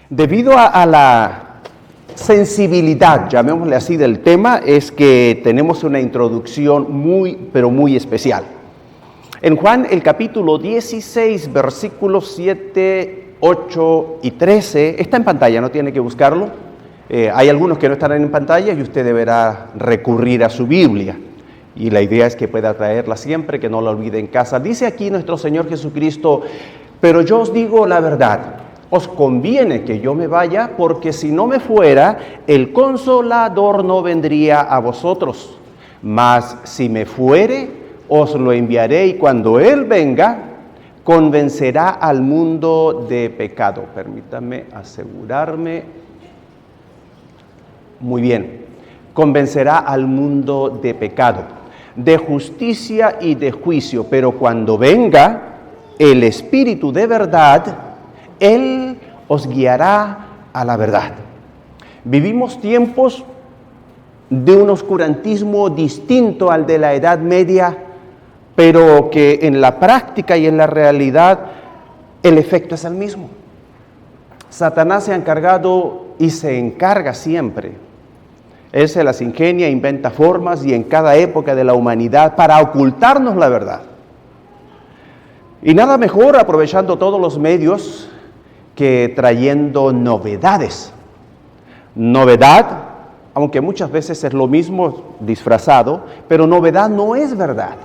Debido a la sensibilidad, llamémosle así, del tema, es que tenemos una introducción pero muy especial. En Juan, el capítulo 16, versículos 7, 8 y 13, está en pantalla, no tiene que buscarlo. Hay algunos que no estarán en pantalla y usted deberá recurrir a su Biblia. Y la idea es que pueda traerla siempre, que no la olvide en casa. Dice aquí nuestro Señor Jesucristo: pero yo os digo la verdad, os conviene que yo me vaya, porque si no me fuera, el Consolador no vendría a vosotros. Mas si me fuere, os lo enviaré, y cuando Él venga, convencerá al mundo de pecado. Permítame asegurarme. Muy bien. Convencerá al mundo de pecado, de justicia y de juicio. Pero cuando venga el Espíritu de verdad, Él os guiará a la verdad. Vivimos tiempos de un oscurantismo distinto al de la Edad Media, pero que en la práctica y en la realidad el efecto es el mismo. Satanás se ha encargado y se encarga siempre. Él se las ingenia, inventa formas y en cada época de la humanidad para ocultarnos la verdad. Y nada mejor aprovechando todos los medios que trayendo novedades. Novedad, aunque muchas veces es lo mismo disfrazado, pero novedad no es verdad.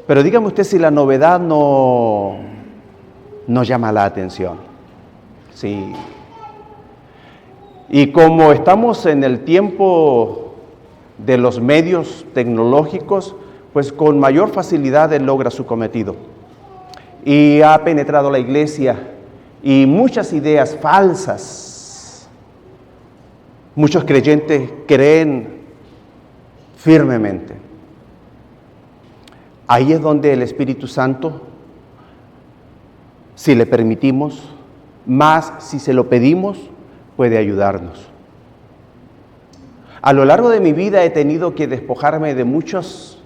Pero dígame usted si la novedad no llama la atención. Sí. Y como estamos en el tiempo de los medios tecnológicos, pues con mayor facilidad Él logra su cometido. Y ha penetrado la iglesia y muchas ideas falsas. Muchos creyentes creen firmemente. Ahí es donde el Espíritu Santo, si le permitimos, más si se lo pedimos, puede ayudarnos. A lo largo de mi vida he tenido que despojarme de muchas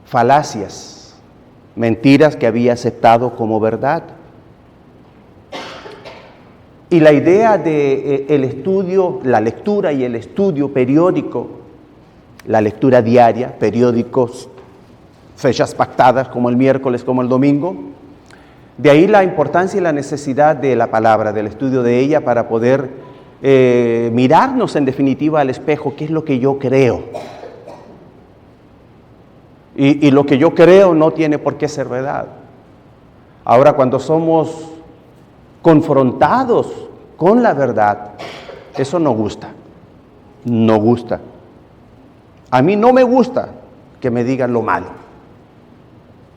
falacias, mentiras que había aceptado como verdad. Y la idea de el estudio, la lectura y el estudio periódico, la lectura diaria, periódicos, fechas pactadas como el miércoles, como el domingo, de ahí la importancia y la necesidad de la palabra, del estudio de ella para poder mirarnos en definitiva al espejo, qué es lo que yo creo. Y lo que yo creo no tiene por qué ser verdad. Ahora, cuando somos confrontados con la verdad, eso no gusta. No gusta. A mí no me gusta que me digan lo malo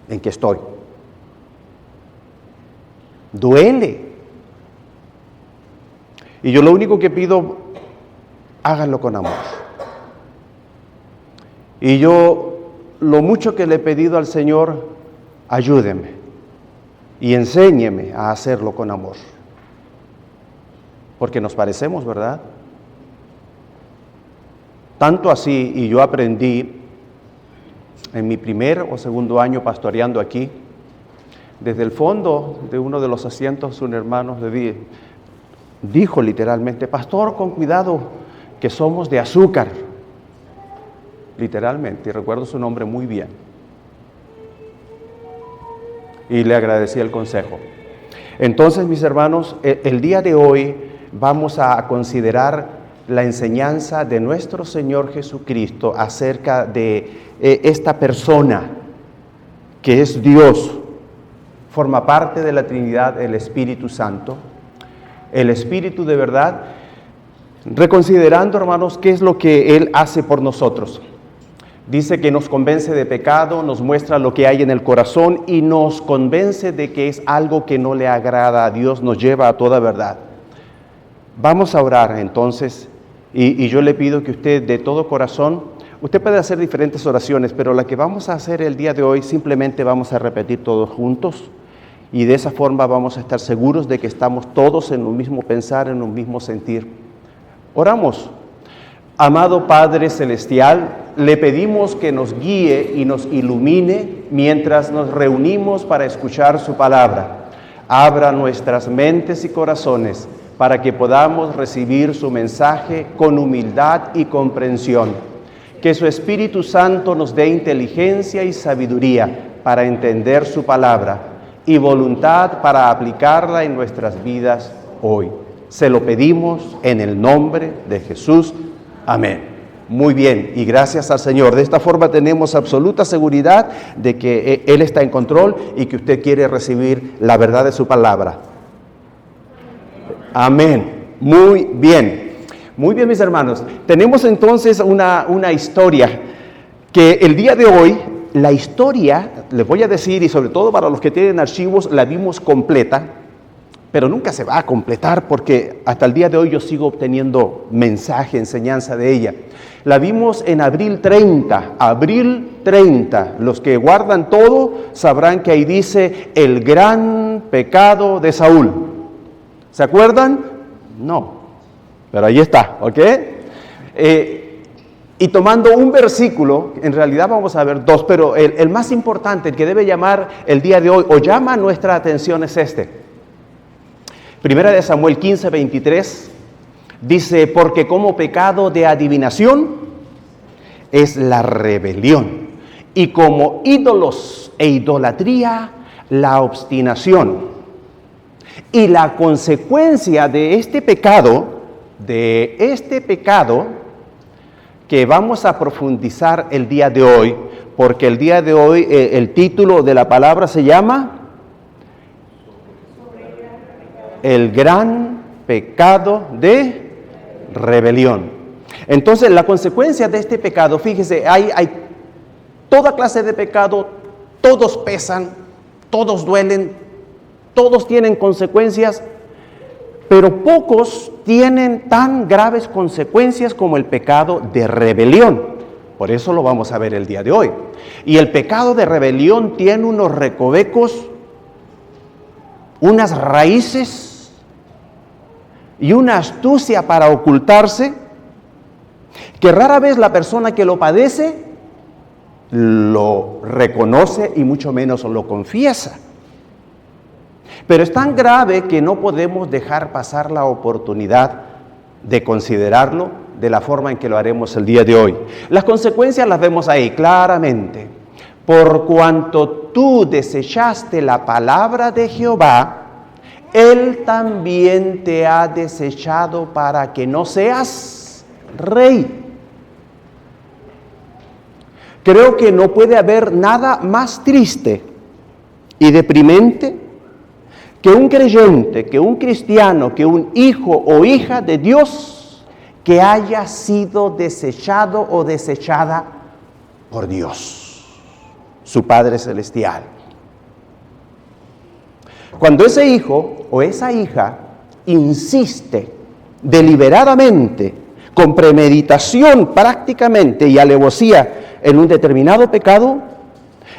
en que estoy. Duele. Y yo lo único que pido, háganlo con amor. Y yo lo mucho que le he pedido al Señor, ayúdeme y enséñeme a hacerlo con amor. Porque nos parecemos, ¿verdad? Tanto así, y yo aprendí en mi primer o segundo año pastoreando aquí, desde el fondo de uno de los asientos un hermano le dijo literalmente: pastor, con cuidado, que somos de azúcar. Literalmente, y recuerdo su nombre muy bien. Y le agradecí el consejo. Entonces, mis hermanos, el día de hoy vamos a considerar la enseñanza de nuestro Señor Jesucristo acerca de esta persona que es Dios. Forma parte de la Trinidad el Espíritu Santo, el Espíritu de verdad, reconsiderando, hermanos, qué es lo que Él hace por nosotros. Dice que nos convence de pecado, nos muestra lo que hay en el corazón y nos convence de que es algo que no le agrada a Dios, nos lleva a toda verdad. Vamos a orar entonces, y yo le pido que usted de todo corazón, usted puede hacer diferentes oraciones, pero la que vamos a hacer el día de hoy, simplemente vamos a repetir todos juntos, y de esa forma vamos a estar seguros de que estamos todos en un mismo pensar, en un mismo sentir. Oramos. Amado Padre Celestial, le pedimos que nos guíe y nos ilumine mientras nos reunimos para escuchar su palabra. abra nuestras mentes y corazones para que podamos recibir su mensaje con humildad y comprensión. Que su Espíritu Santo nos dé inteligencia y sabiduría para entender su palabra y voluntad para aplicarla en nuestras vidas hoy. Se lo pedimos en el nombre de Jesús. Amén. Muy bien, y gracias al Señor. De esta forma tenemos absoluta seguridad de que Él está en control y que usted quiere recibir la verdad de su palabra. Amén. Muy bien. Muy bien, mis hermanos. Tenemos entonces una historia que el día de hoy, la historia, les voy a decir, y sobre todo para los que tienen archivos, la vimos completa, pero nunca se va a completar porque hasta el día de hoy yo sigo obteniendo mensaje, enseñanza de ella. La vimos en abril 30, los que guardan todo sabrán que ahí dice el gran pecado de Saúl. ¿Se acuerdan? No, pero ahí está, ¿ok? Y tomando un versículo, en realidad vamos a ver dos, pero el más importante, el que debe llamar el día de hoy, o llama nuestra atención es este. Primera de Samuel 15, 23, dice, porque como pecado de adivinación es la rebelión, y como ídolos e idolatría, la obstinación. Y la consecuencia de este pecado, que vamos a profundizar el día de hoy, porque el día de hoy el título de la palabra se llama el gran pecado de rebelión. Entonces, la consecuencia de este pecado, fíjese, hay toda clase de pecado, todos pesan, todos duelen, todos tienen consecuencias, pero pocos tienen tan graves consecuencias como el pecado de rebelión. Por eso lo vamos a ver el día de hoy. Y el pecado de rebelión tiene unos recovecos, unas raíces y una astucia para ocultarse, que rara vez la persona que lo padece lo reconoce y mucho menos lo confiesa. Pero es tan grave que no podemos dejar pasar la oportunidad de considerarlo de la forma en que lo haremos el día de hoy. Las consecuencias las vemos ahí claramente. Por cuanto tú desechaste la palabra de Jehová, Él también te ha desechado para que no seas rey. Creo que no puede haber nada más triste y deprimente que un creyente, que un cristiano, que un hijo o hija de Dios que haya sido desechado o desechada por Dios, su Padre Celestial. Cuando ese hijo o esa hija insiste deliberadamente, con premeditación prácticamente y alevosía en un determinado pecado,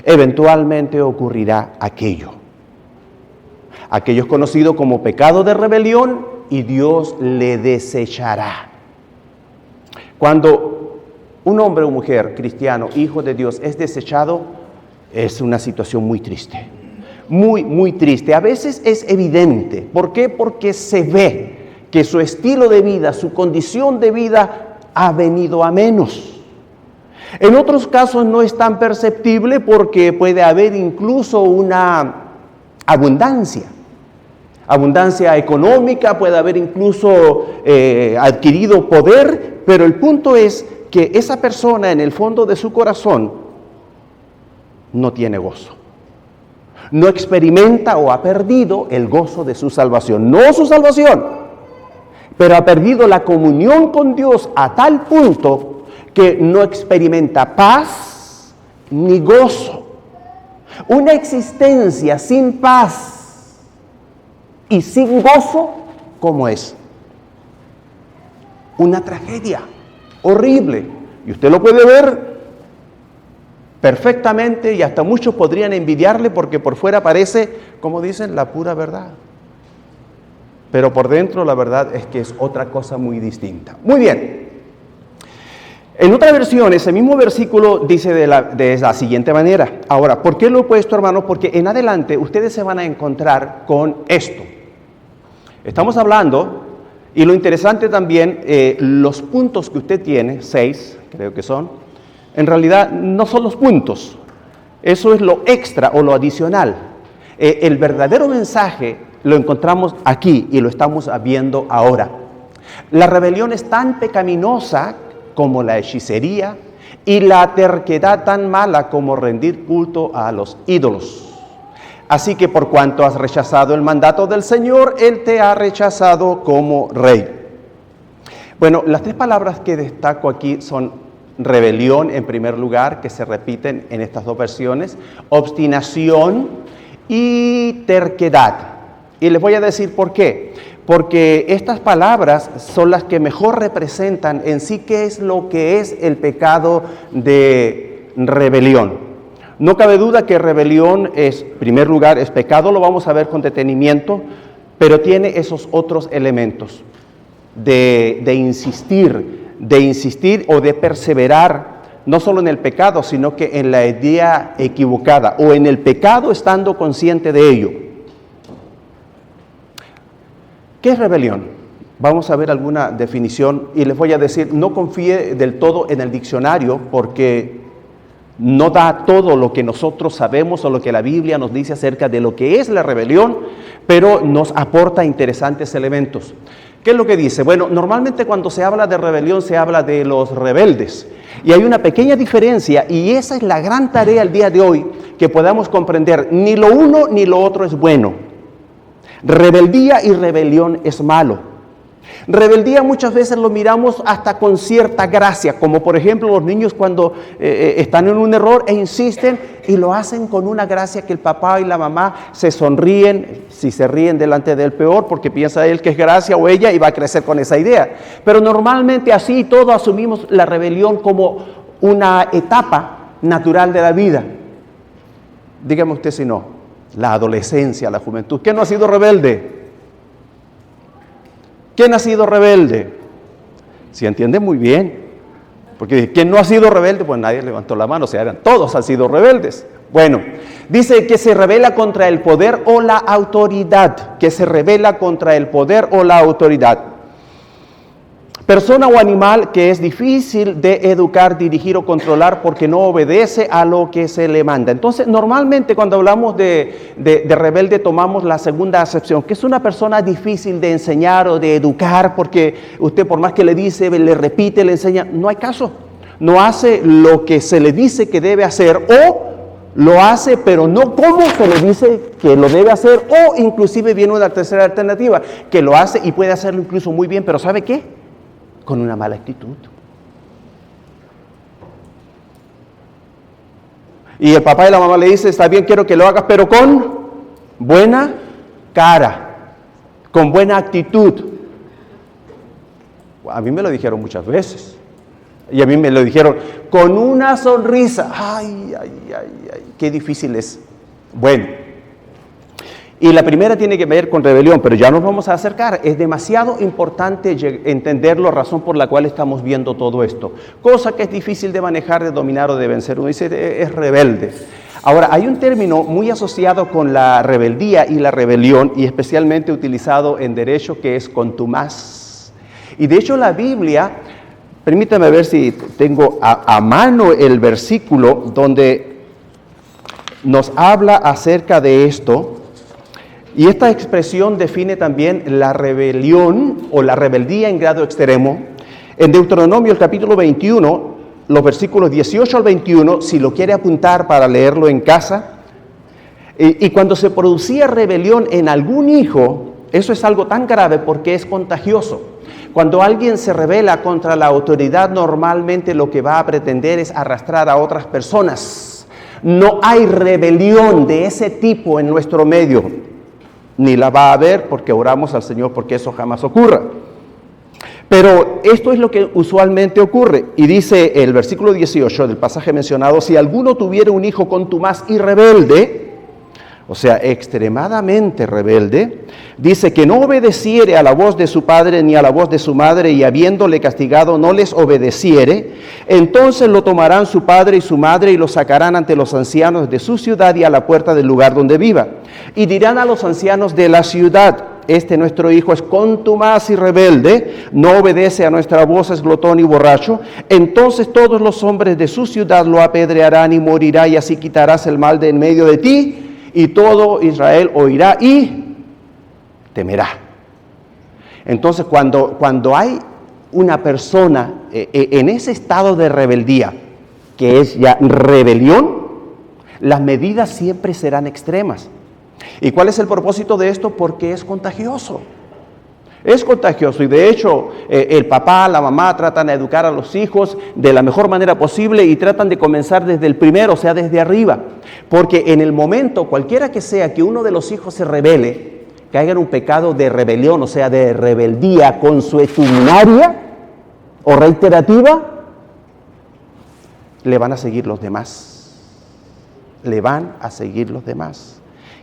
eventualmente ocurrirá aquello es conocido como pecado de rebelión y Dios le desechará. Cuando un hombre o mujer cristiano, hijo de Dios, es desechado, es una situación muy triste. Muy, muy triste. A veces es evidente. ¿Por qué? Porque se ve que su estilo de vida, su condición de vida ha venido a menos. En otros casos no es tan perceptible porque puede haber incluso una abundancia económica, puede haber incluso adquirido poder, pero el punto es que esa persona en el fondo de su corazón no tiene gozo. No experimenta o ha perdido el gozo de su salvación. No su salvación, pero ha perdido la comunión con Dios a tal punto que no experimenta paz ni gozo. Una existencia sin paz y sin gozo, ¿cómo es? Una tragedia horrible. Y usted lo puede ver perfectamente y hasta muchos podrían envidiarle porque por fuera parece, como dicen, la pura verdad. Pero por dentro la verdad es que es otra cosa muy distinta. Muy bien. En otra versión, ese mismo versículo dice de la siguiente manera. Ahora, ¿por qué lo he puesto, hermano? Porque en adelante ustedes se van a encontrar con esto. Estamos hablando, y lo interesante también, los puntos que usted tiene, 6, creo que son, en realidad no son los puntos. Eso es lo extra o lo adicional. El verdadero mensaje lo encontramos aquí y lo estamos viendo ahora. La rebelión es tan pecaminosa como la hechicería y la terquedad tan mala como rendir culto a los ídolos. Así que por cuanto has rechazado el mandato del Señor, Él te ha rechazado como rey. Bueno, las 3 palabras que destaco aquí son rebelión en primer lugar, que se repiten en estas 2 versiones, obstinación y terquedad. Y les voy a decir por qué. Porque estas palabras son las que mejor representan en sí qué es lo que es el pecado de rebelión. No cabe duda que rebelión es, en primer lugar, es pecado, lo vamos a ver con detenimiento, pero tiene esos otros elementos de insistir o de perseverar, no solo en el pecado, sino que en la idea equivocada, o en el pecado estando consciente de ello. ¿Qué es rebelión? Vamos a ver alguna definición y les voy a decir, no confíe del todo en el diccionario porque no da todo lo que nosotros sabemos o lo que la Biblia nos dice acerca de lo que es la rebelión, pero nos aporta interesantes elementos. ¿Qué es lo que dice? Bueno, normalmente cuando se habla de rebelión se habla de los rebeldes y hay una pequeña diferencia y esa es la gran tarea el día de hoy, que podamos comprender, ni lo uno ni lo otro es bueno. Rebeldía y rebelión es malo. Rebeldía muchas veces lo miramos hasta con cierta gracia, como por ejemplo los niños cuando están en un error e insisten y lo hacen con una gracia que el papá y la mamá se sonríen, si se ríen delante del peor porque piensa él que es gracia o ella y va a crecer con esa idea. Pero normalmente así todos asumimos la rebelión como una etapa natural de la vida. Dígame usted si no. La adolescencia, la juventud. ¿Quién no ha sido rebelde? ¿Quién ha sido rebelde? Si entiende muy bien. Porque ¿quién no ha sido rebelde? Pues nadie levantó la mano, o sea, todos han sido rebeldes. Bueno, dice que se rebela contra el poder o la autoridad. Que se rebela contra el poder o la autoridad. Persona o animal que es difícil de educar, dirigir o controlar porque no obedece a lo que se le manda. Entonces, normalmente cuando hablamos de rebelde tomamos la segunda acepción, que es una persona difícil de enseñar o de educar porque usted por más que le dice, le repite, le enseña, no hay caso. No hace lo que se le dice que debe hacer o lo hace pero no como se le dice que lo debe hacer o inclusive viene una tercera alternativa, que lo hace y puede hacerlo incluso muy bien, pero ¿sabe qué? Con una mala actitud. Y el papá y la mamá le dicen, está bien, quiero que lo hagas, pero con buena cara, con buena actitud. A mí me lo dijeron muchas veces. Y a mí me lo dijeron con una sonrisa. Ay, qué difícil es. Bueno. Y la primera tiene que ver con rebelión, pero ya nos vamos a acercar. Es demasiado importante entender la razón por la cual estamos viendo todo esto. Cosa que es difícil de manejar, de dominar o de vencer. Uno dice, es rebelde. Ahora, hay un término muy asociado con la rebeldía y la rebelión, y especialmente utilizado en derecho, que es contumaz. Y de hecho la Biblia, permítame ver si tengo a mano el versículo donde nos habla acerca de esto. Y esta expresión define también la rebelión o la rebeldía en grado extremo. En Deuteronomio, el capítulo 21, los versículos 18 al 21, si lo quiere apuntar para leerlo en casa. Y cuando se producía rebelión en algún hijo, eso es algo tan grave porque es contagioso. Cuando alguien se rebela contra la autoridad, normalmente lo que va a pretender es arrastrar a otras personas. No hay rebelión de ese tipo en nuestro medio. Ni la va a haber porque oramos al Señor porque eso jamás ocurra. Pero esto es lo que usualmente ocurre. Y dice el versículo 18 del pasaje mencionado, si alguno tuviera un hijo contumaz y rebelde, o sea, extremadamente rebelde, dice que no obedeciere a la voz de su padre ni a la voz de su madre, y habiéndole castigado no les obedeciere, entonces lo tomarán su padre y su madre y lo sacarán ante los ancianos de su ciudad y a la puerta del lugar donde viva. Y dirán a los ancianos de la ciudad: este nuestro hijo es contumaz y rebelde, no obedece a nuestra voz, es glotón y borracho. Entonces todos los hombres de su ciudad lo apedrearán y morirá, y así quitarás el mal de en medio de ti, y todo Israel oirá y temerá. Entonces cuando hay una persona en ese estado de rebeldía, que es ya rebelión, las medidas siempre serán extremas. ¿Y cuál es el propósito de esto? Porque es contagioso. Es contagioso, y de hecho el papá, la mamá tratan de educar a los hijos de la mejor manera posible y tratan de comenzar desde el primero, o sea, desde arriba. Porque en el momento, cualquiera que sea, que uno de los hijos se rebele, caiga en un pecado de rebelión, o sea, de rebeldía consuetudinaria o reiterativa, le van a seguir los demás. Le van a seguir los demás.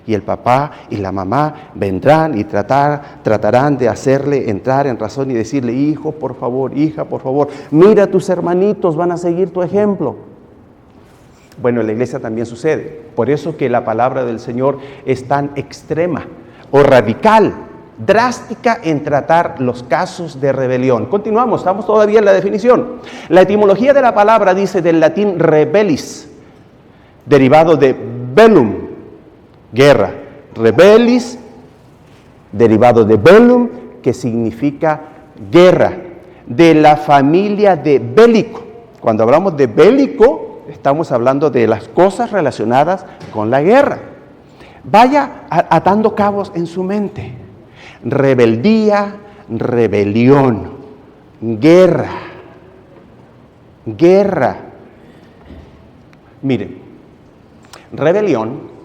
Y el papá y la mamá vendrán y tratarán de hacerle entrar en razón y decirle: hijo, por favor, hija, por favor, mira, tus hermanitos van a seguir tu ejemplo. Bueno, en la iglesia también sucede. Por eso que la palabra del Señor es tan extrema o radical, drástica en tratar los casos de rebelión. Continuamos, estamos todavía en la definición. La etimología de la palabra dice del latín rebellis, derivado de bellum, guerra. Rebellis, derivado de bellum, que significa guerra, de la familia de bélico. Cuando hablamos de bélico, estamos hablando de las cosas relacionadas con la guerra. Vaya atando cabos en su mente. Rebeldía, rebelión, guerra, guerra. Miren, rebelión,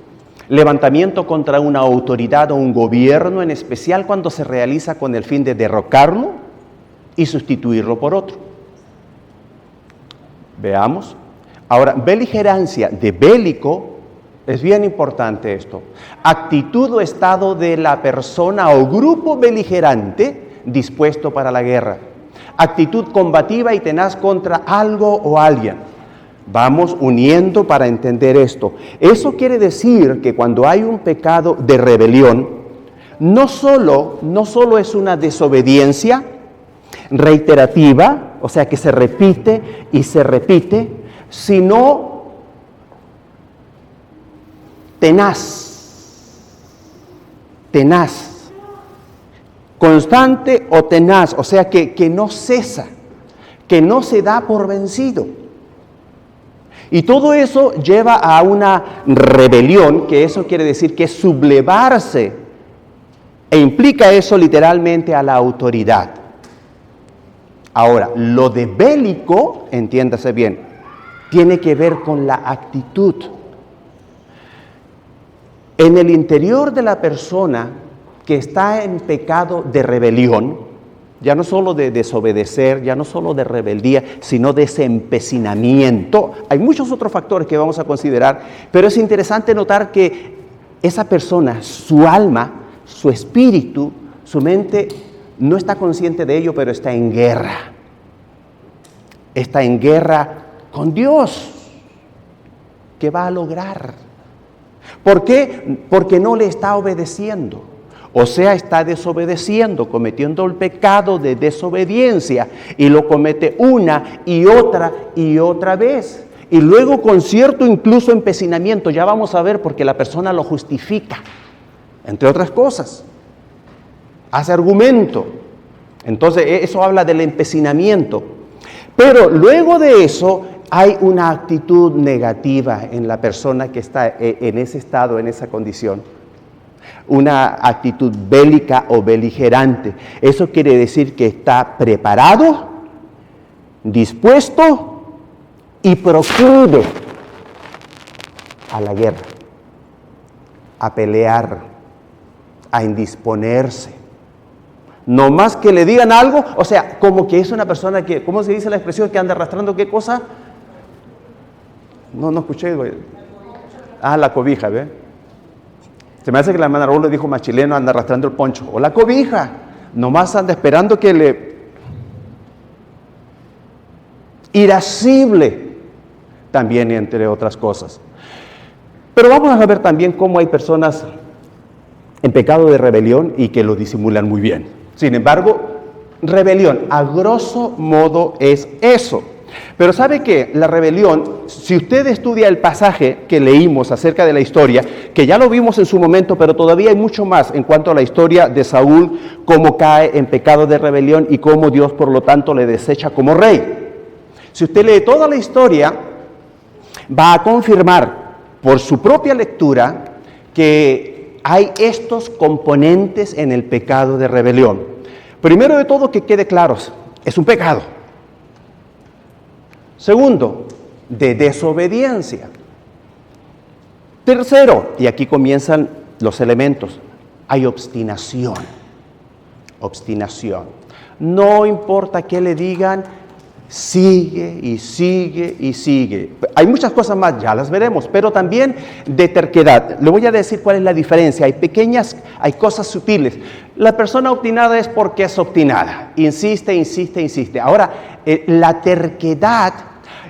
levantamiento contra una autoridad o un gobierno, en especial cuando se realiza con el fin de derrocarlo y sustituirlo por otro. Veamos. Ahora, beligerancia, de bélico, es bien importante esto. Actitud o estado de la persona o grupo beligerante dispuesto para la guerra. Actitud combativa y tenaz contra algo o alguien. Vamos uniendo para entender esto. Eso quiere decir que cuando hay un pecado de rebelión, no solo es una desobediencia reiterativa, o sea que se repite y se repite, sino tenaz, constante o tenaz, o sea que no cesa, que no se da por vencido. Y todo eso lleva a una rebelión, que eso quiere decir que es sublevarse, e implica eso literalmente a la autoridad. Ahora, lo de bélico, entiéndase bien, tiene que ver con la actitud. En el interior de la persona que está en pecado de rebelión, ya no solo de desobedecer, ya no solo de rebeldía, sino de ese empecinamiento. Hay muchos otros factores que vamos a considerar, pero es interesante notar que esa persona, su alma, su espíritu, su mente, no está consciente de ello, pero está en guerra. Está en guerra con Dios. ¿Qué va a lograr? ¿Por qué? Porque no le está obedeciendo. O sea, está desobedeciendo, cometiendo el pecado de desobediencia, y lo comete una y otra vez. Y luego con cierto incluso empecinamiento, ya vamos a ver, porque la persona lo justifica, entre otras cosas. Hace argumento. Entonces, eso habla del empecinamiento. Pero luego de eso, hay una actitud negativa en la persona que está en ese estado, en esa condición. Una actitud bélica o beligerante. Eso quiere decir que está preparado, dispuesto y proclive a la guerra, a pelear, a indisponerse. No más que le digan algo, o sea, como que es una persona que, ¿cómo se dice la expresión? Que anda arrastrando, ¿qué cosa? No escuché. La cobija, ¿ve? Se me hace que la hermana Raúl le dijo más chileno, anda arrastrando el poncho. O la cobija. Nomás anda esperando que le... Irascible. También, entre otras cosas. Pero vamos a ver también cómo hay personas en pecado de rebelión y que lo disimulan muy bien. Sin embargo, rebelión, a grosso modo, es eso. Pero ¿sabe qué? La rebelión, si usted estudia el pasaje que leímos acerca de la historia, que ya lo vimos en su momento, pero todavía hay mucho más en cuanto a la historia de Saúl, cómo cae en pecado de rebelión y cómo Dios, por lo tanto, le desecha como rey. Si usted lee toda la historia, va a confirmar por su propia lectura que hay estos componentes en el pecado de rebelión. Primero de todo, que quede claro, es un pecado. Segundo, de desobediencia. Tercero, y aquí comienzan los elementos, hay obstinación. Obstinación. No importa qué le digan, sigue y sigue y sigue. Hay muchas cosas más, ya las veremos, pero también de terquedad. Le voy a decir cuál es la diferencia. Hay cosas sutiles. La persona obstinada es porque es obstinada. Insiste, insiste, insiste. Ahora, la terquedad,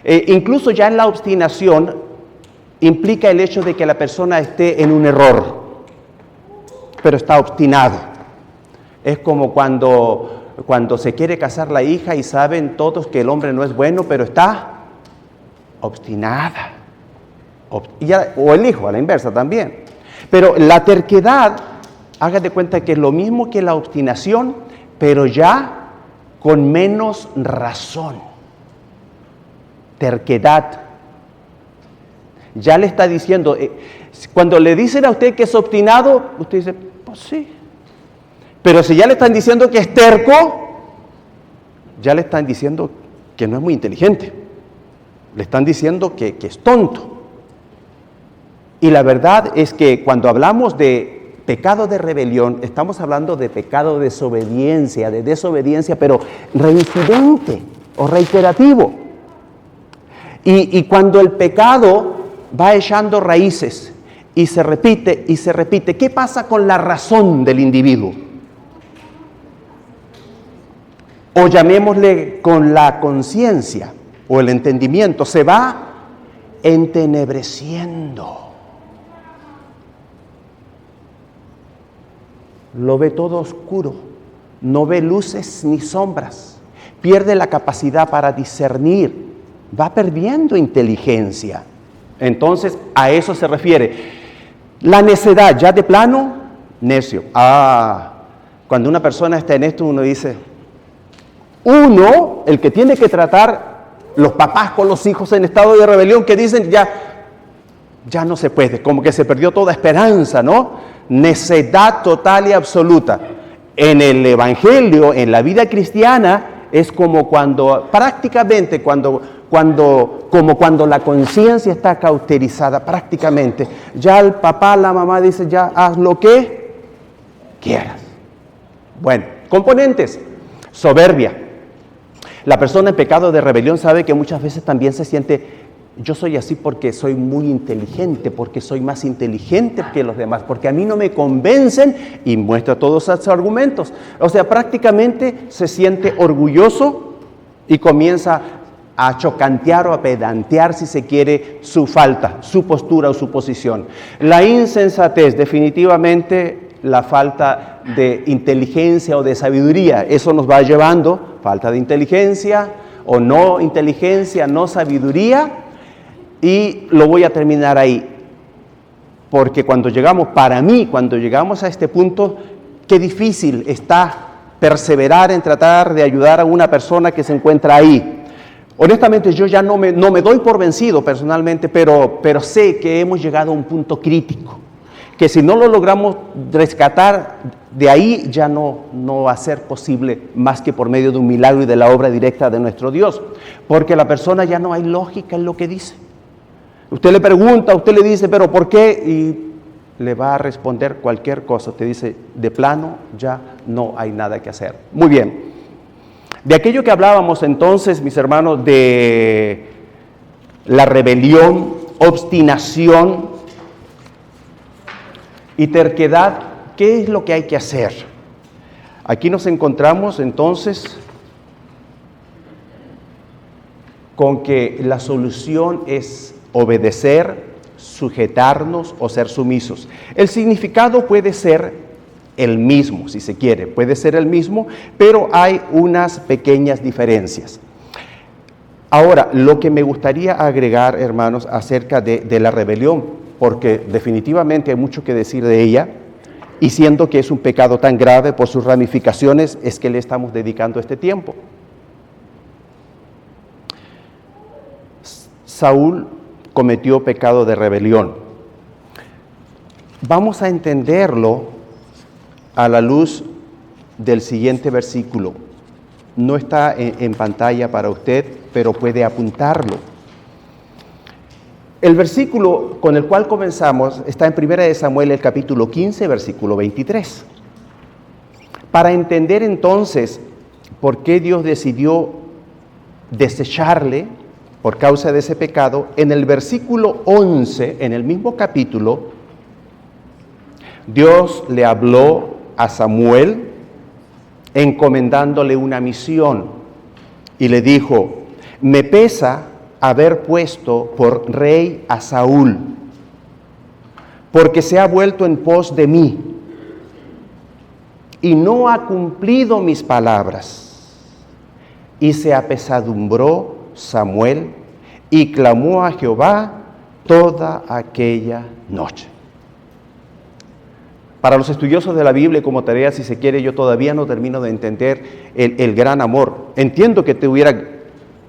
incluso ya en la obstinación, implica el hecho de que la persona esté en un error, pero está obstinado. Es como cuando se quiere casar la hija y saben todos que el hombre no es bueno, pero está obstinada. O el hijo, a la inversa también. Pero la terquedad, haga de cuenta que es lo mismo que la obstinación, pero ya con menos razón. Terquedad. Ya le está diciendo, cuando le dicen a usted que es obstinado, usted dice, pues sí. Pero si ya le están diciendo que es terco, ya le están diciendo que no es muy inteligente. Le están diciendo que es tonto. Y la verdad es que cuando hablamos de pecado de rebelión, estamos hablando de pecado de desobediencia, pero reincidente o reiterativo. Y cuando el pecado va echando raíces y se repite, ¿qué pasa con la razón del individuo? O llamémosle con la conciencia o el entendimiento, se va entenebreciendo. Lo ve todo oscuro, no ve luces ni sombras, pierde la capacidad para discernir, va perdiendo inteligencia. Entonces, a eso se refiere. La necedad, ya de plano, necio. Cuando una persona está en esto, uno dice... el que tiene que tratar los papás con los hijos en estado de rebelión, que dicen ya no se puede, como que se perdió toda esperanza, ¿no? Necedad total y absoluta. En el Evangelio, en la vida cristiana, es como cuando la conciencia está cauterizada, prácticamente. Ya el papá, la mamá dice, ya haz lo que quieras. Bueno, componentes, soberbia. La persona en pecado de rebelión sabe que muchas veces también se siente, yo soy así porque soy muy inteligente, porque soy más inteligente que los demás, porque a mí no me convencen, y muestra todos esos argumentos. O sea, prácticamente se siente orgulloso y comienza a chocantear o a pedantear, si se quiere, su falta, su postura o su posición. La insensatez, definitivamente la falta de inteligencia o de sabiduría, eso nos va llevando, falta de inteligencia o no inteligencia, no sabiduría, y lo voy a terminar ahí, porque cuando llegamos a este punto, qué difícil está perseverar en tratar de ayudar a una persona que se encuentra ahí. Honestamente, yo ya no me doy por vencido personalmente, pero sé que hemos llegado a un punto crítico, que si no lo logramos rescatar, de ahí ya no va a ser posible más que por medio de un milagro y de la obra directa de nuestro Dios, porque la persona ya no hay lógica en lo que dice. Usted le pregunta, usted le dice, ¿pero por qué? Y le va a responder cualquier cosa. Te dice, de plano, ya no hay nada que hacer. Muy bien. De aquello que hablábamos entonces, mis hermanos, de la rebelión, obstinación, y terquedad, ¿qué es lo que hay que hacer? Aquí nos encontramos entonces con que la solución es obedecer, sujetarnos o ser sumisos. El significado puede ser el mismo, si se quiere, puede ser el mismo, pero hay unas pequeñas diferencias. Ahora, lo que me gustaría agregar, hermanos, acerca de la rebelión, porque definitivamente hay mucho que decir de ella, y siendo que es un pecado tan grave por sus ramificaciones, es que le estamos dedicando este tiempo. Saúl cometió pecado de rebelión. Vamos a entenderlo a la luz del siguiente versículo. No está en pantalla para usted, pero puede apuntarlo. El versículo con el cual comenzamos está en 1 de Samuel, el capítulo 15, versículo 23. Para entender entonces por qué Dios decidió desecharle por causa de ese pecado, en el versículo 11, en el mismo capítulo, Dios le habló a Samuel encomendándole una misión y le dijo: me pesa haber puesto por rey a Saúl, porque se ha vuelto en pos de mí y no ha cumplido mis palabras. Y se apesadumbró Samuel y clamó a Jehová toda aquella noche. Para los estudiosos de la Biblia, como tarea, si se quiere, yo todavía no termino de entender el gran amor. Entiendo que tuviera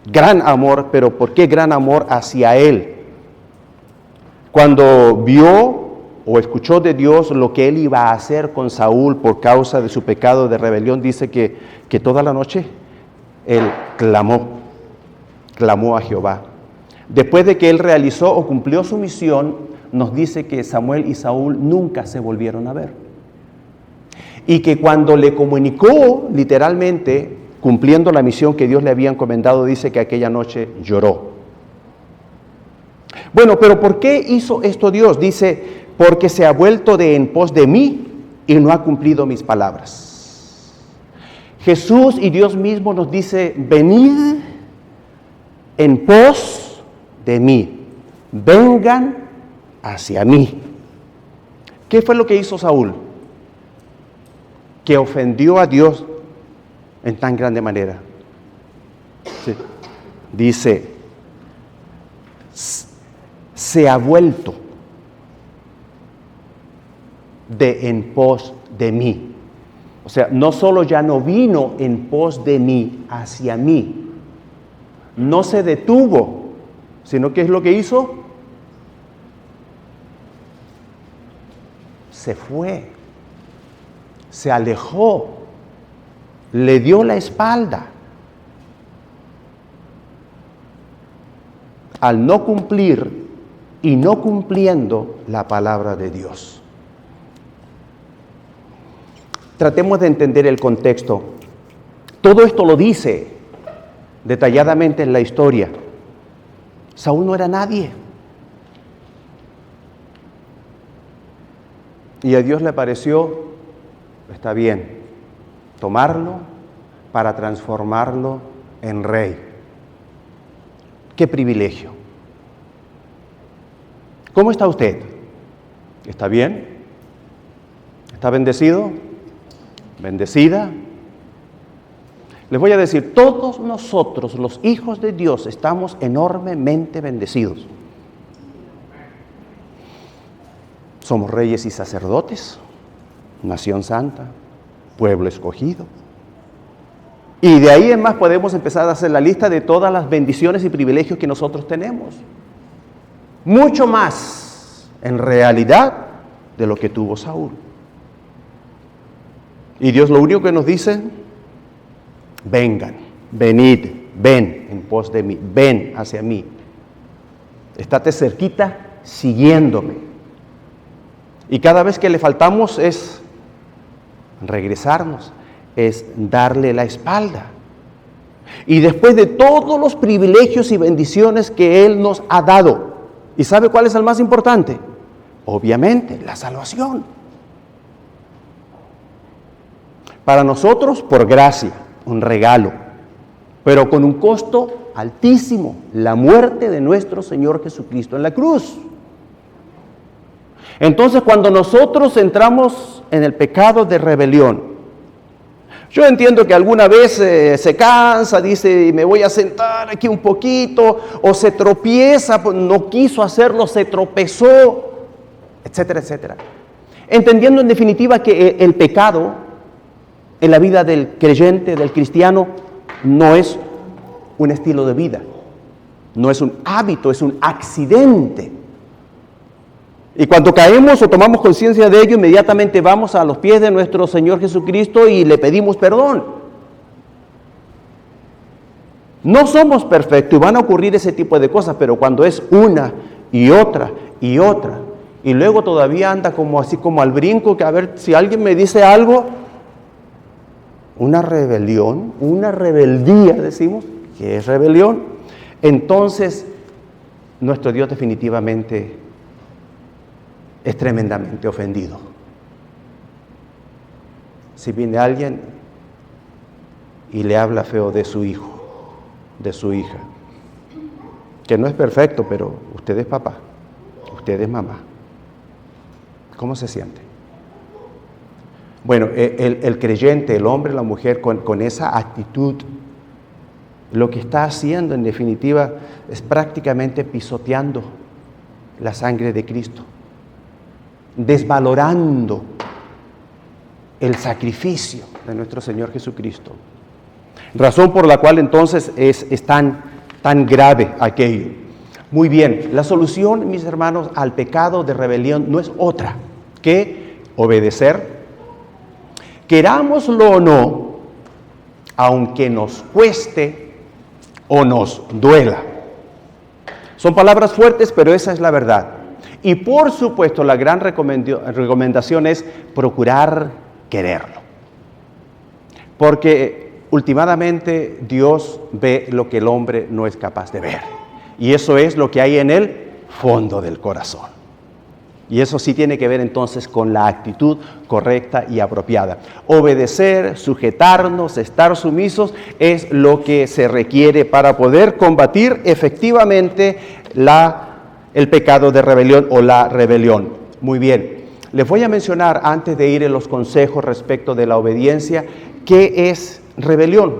gran amor, pero ¿por qué gran amor hacia él? Cuando vio o escuchó de Dios lo que él iba a hacer con Saúl por causa de su pecado de rebelión, dice que toda la noche él clamó a Jehová. Después de que él realizó o cumplió su misión, nos dice que Samuel y Saúl nunca se volvieron a ver. Y que cuando le comunicó, literalmente, cumpliendo la misión que Dios le había encomendado, dice que aquella noche lloró. Bueno, pero ¿por qué hizo esto Dios? Dice, porque se ha vuelto en pos de mí y no ha cumplido mis palabras. Jesús y Dios mismo nos dice: venid en pos de mí, vengan hacia mí. ¿Qué fue lo que hizo Saúl? Que ofendió a Dios en tan grande manera. Sí. Dice, se ha vuelto en pos de mí. O sea, no solo ya no vino en pos de mí, hacia mí, no se detuvo, sino ¿qué es lo que hizo? Se fue, se alejó, le dio la espalda. Al no cumplir y no cumpliendo la palabra de Dios. Tratemos de entender el contexto. Todo esto lo dice detalladamente en la historia. Saúl no era nadie. Y a Dios le pareció, está bien, tomarlo para transformarlo en rey. ¡Qué privilegio! ¿Cómo está usted? ¿Está bien? ¿Está bendecido? ¿Bendecida? Les voy a decir, todos nosotros, los hijos de Dios, estamos enormemente bendecidos. Somos reyes y sacerdotes, nación santa, pueblo escogido. Y de ahí en más podemos empezar a hacer la lista de todas las bendiciones y privilegios que nosotros tenemos. Mucho más, en realidad, de lo que tuvo Saúl. Y Dios lo único que nos dice: vengan, venid, ven en pos de mí, ven hacia mí. Estate cerquita siguiéndome. Y cada vez que le faltamos es regresarnos, es darle la espalda. Y después de todos los privilegios y bendiciones que Él nos ha dado, ¿y sabe cuál es el más importante? Obviamente, la salvación. Para nosotros, por gracia, un regalo, pero con un costo altísimo, la muerte de nuestro Señor Jesucristo en la cruz. Entonces, cuando nosotros entramos en el pecado de rebelión, yo entiendo que alguna vez se cansa, dice, me voy a sentar aquí un poquito, o se tropieza, no quiso hacerlo, se tropezó, etcétera, etcétera. Entendiendo en definitiva que el pecado en la vida del creyente, del cristiano, no es un estilo de vida, no es un hábito, es un accidente. Y cuando caemos o tomamos conciencia de ello, inmediatamente vamos a los pies de nuestro Señor Jesucristo y le pedimos perdón. No somos perfectos y van a ocurrir ese tipo de cosas, pero cuando es una y otra, y luego todavía anda como así como al brinco, que a ver si alguien me dice algo, una rebelión, una rebeldía, decimos, que es rebelión, entonces nuestro Dios definitivamente es tremendamente ofendido. Si viene alguien y le habla feo de su hijo, de su hija, que no es perfecto, pero usted es papá, usted es mamá, ¿cómo se siente? Bueno, el creyente, el hombre, la mujer, con esa actitud, lo que está haciendo en definitiva es prácticamente pisoteando la sangre de Cristo, desvalorando el sacrificio de nuestro Señor Jesucristo. Razón por la cual entonces es tan grave aquello. Muy bien, la solución, mis hermanos, al pecado de rebelión no es otra que obedecer, querámoslo o no, aunque nos cueste o nos duela. Son palabras fuertes, pero esa es la verdad. Y por supuesto, la gran recomendación es procurar quererlo. Porque últimamente Dios ve lo que el hombre no es capaz de ver. Y eso es lo que hay en el fondo del corazón. Y eso sí tiene que ver entonces con la actitud correcta y apropiada. Obedecer, sujetarnos, estar sumisos es lo que se requiere para poder combatir efectivamente el pecado de rebelión o la rebelión. Muy bien, les voy a mencionar antes de ir en los consejos respecto de la obediencia, ¿qué es rebelión?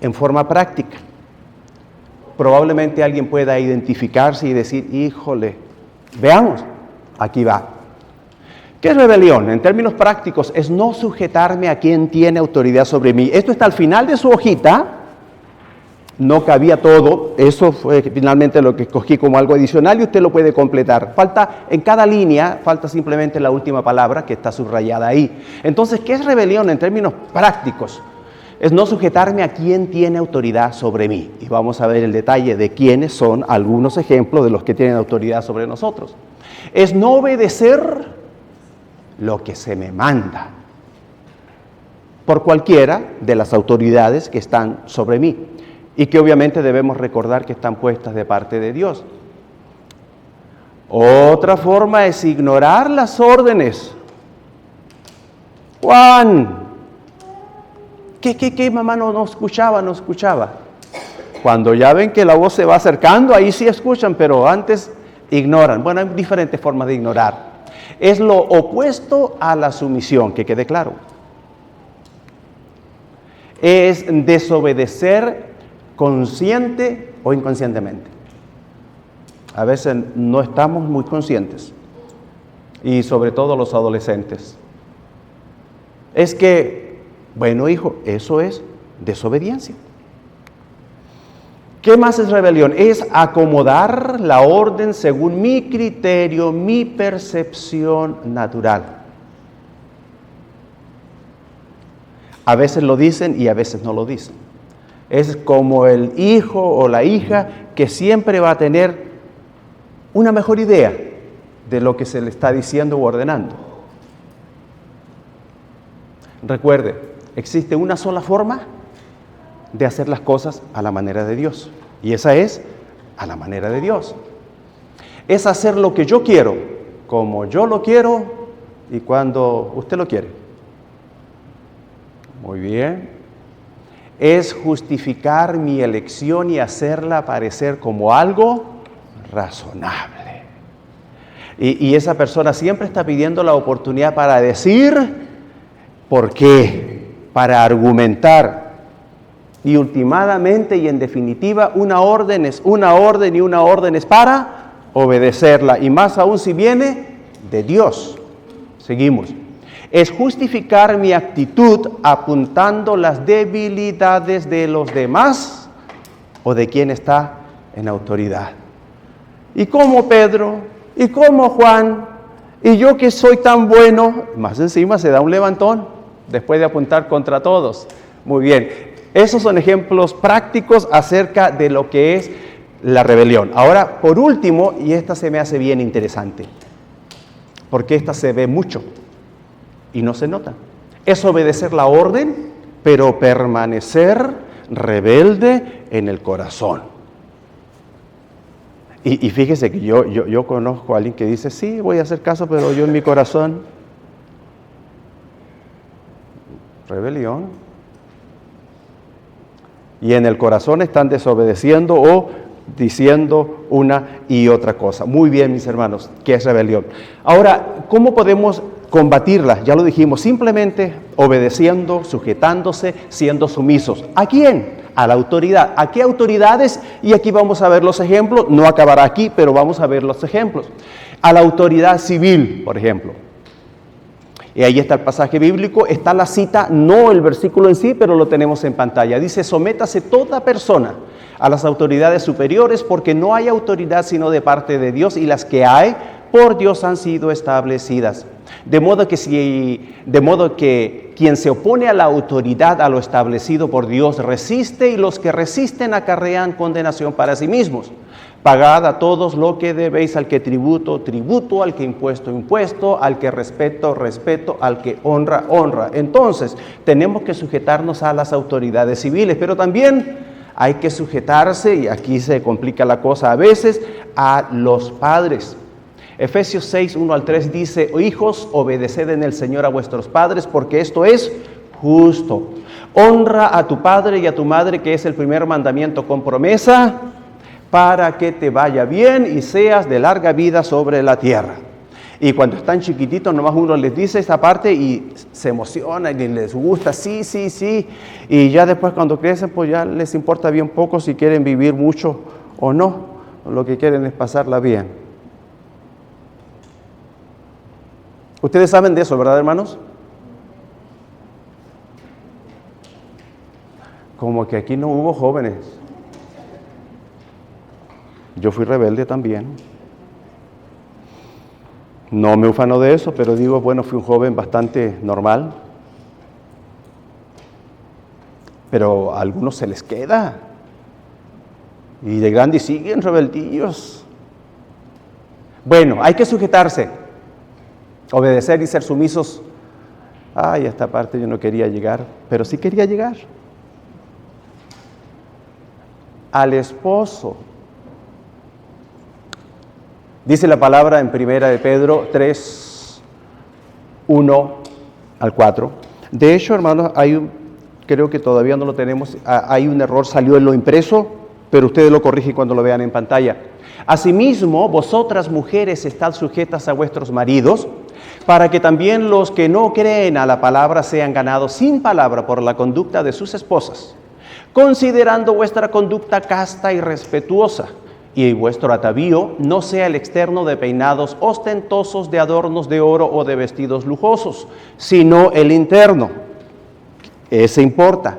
En forma práctica. Probablemente alguien pueda identificarse y decir, híjole, veamos, aquí va. ¿Qué es rebelión? En términos prácticos, es no sujetarme a quien tiene autoridad sobre mí. Esto está al final de su hojita. No cabía todo, eso fue finalmente lo que escogí como algo adicional y usted lo puede completar. Falta, en cada línea, falta simplemente la última palabra que está subrayada ahí. Entonces, ¿qué es rebelión en términos prácticos? Es no sujetarme a quien tiene autoridad sobre mí. Y vamos a ver el detalle de quiénes son algunos ejemplos de los que tienen autoridad sobre nosotros. Es no obedecer lo que se me manda por cualquiera de las autoridades que están sobre mí. Y que obviamente debemos recordar que están puestas de parte de Dios. Otra forma es ignorar las órdenes. Juan, ¿qué mamá no escuchaba? Cuando ya ven que la voz se va acercando, ahí sí escuchan, pero antes ignoran. Bueno, hay diferentes formas de ignorar. Es lo opuesto a la sumisión, que quede claro. Es desobedecer consciente o inconscientemente. A veces no estamos muy conscientes, y sobre todo los adolescentes. Es que, bueno, hijo, eso es desobediencia. ¿Qué más es rebelión? Es acomodar la orden según mi criterio, mi percepción natural. A veces lo dicen y a veces no lo dicen. Es como el hijo o la hija que siempre va a tener una mejor idea de lo que se le está diciendo o ordenando. Recuerde, existe una sola forma de hacer las cosas a la manera de Dios. Y esa es a la manera de Dios. Es hacer lo que yo quiero, como yo lo quiero y cuando usted lo quiere. Muy bien. Es justificar mi elección y hacerla parecer como algo razonable. Y esa persona siempre está pidiendo la oportunidad para decir por qué, para argumentar. Y ultimadamente y en definitiva, una orden es una orden y una orden es para obedecerla. Y más aún si viene de Dios. Seguimos. Es justificar mi actitud apuntando las debilidades de los demás o de quien está en autoridad. Y como Pedro, y como Juan, y yo que soy tan bueno, más encima se da un levantón después de apuntar contra todos. Muy bien, esos son ejemplos prácticos acerca de lo que es la rebelión. Ahora, por último, y esta se me hace bien interesante, porque esta se ve mucho y no se nota. Es obedecer la orden, pero permanecer rebelde en el corazón. Y fíjese que yo conozco a alguien que dice, sí, voy a hacer caso, pero yo en mi corazón, rebelión. Y en el corazón están desobedeciendo o diciendo una y otra cosa. Muy bien, mis hermanos, ¿qué es rebelión? Ahora, ¿cómo podemos combatirla? Ya lo dijimos, simplemente obedeciendo, sujetándose, siendo sumisos. ¿A quién? A la autoridad. ¿A qué autoridades? Y aquí vamos a ver los ejemplos. No acabará aquí, pero vamos a ver los ejemplos. A la autoridad civil, por ejemplo. Y ahí está el pasaje bíblico, está la cita, no el versículo en sí, pero lo tenemos en pantalla. Dice, sométase toda persona a las autoridades superiores, porque no hay autoridad sino de parte de Dios, y las que hay, por Dios han sido establecidas. De modo que quien se opone a la autoridad, a lo establecido por Dios, resiste, y los que resisten acarrean condenación para sí mismos. Pagad a todos lo que debéis, al que tributo, tributo, al que impuesto, al que respeto, respeto, al que honra, honra. Entonces, tenemos que sujetarnos a las autoridades civiles, pero también hay que sujetarse, y aquí se complica la cosa a veces, a los padres. Efesios 6, 1 al 3 dice, hijos, obedeced en el Señor a vuestros padres, porque esto es justo. Honra a tu padre y a tu madre, que es el primer mandamiento con promesa, para que te vaya bien y seas de larga vida sobre la tierra. Y cuando están chiquititos, nomás uno les dice esta parte y se emocionan y les gusta, sí, sí, sí. Y ya después cuando crecen, pues ya les importa bien poco si quieren vivir mucho o no. Lo que quieren es pasarla bien. Ustedes saben de eso, ¿verdad, hermanos? Como que aquí no hubo jóvenes. Yo fui rebelde también. No me ufano de eso, pero digo, bueno, fui un joven bastante normal. Pero a algunos se les queda. Y de grandes siguen rebeldillos. Bueno, hay que sujetarse, obedecer y ser sumisos. Ay, a esta parte yo no quería llegar, pero sí quería llegar. Al esposo. Dice la palabra en primera de Pedro 3, 1 al 4. De hecho, hermanos, creo que todavía no lo tenemos, hay un error, salió en lo impreso, pero ustedes lo corrigen cuando lo vean en pantalla. Asimismo, vosotras mujeres estad sujetas a vuestros maridos, para que también los que no creen a la palabra sean ganados sin palabra por la conducta de sus esposas, considerando vuestra conducta casta y respetuosa, y vuestro atavío no sea el externo de peinados ostentosos, de adornos de oro o de vestidos lujosos, sino el interno. Ese importa.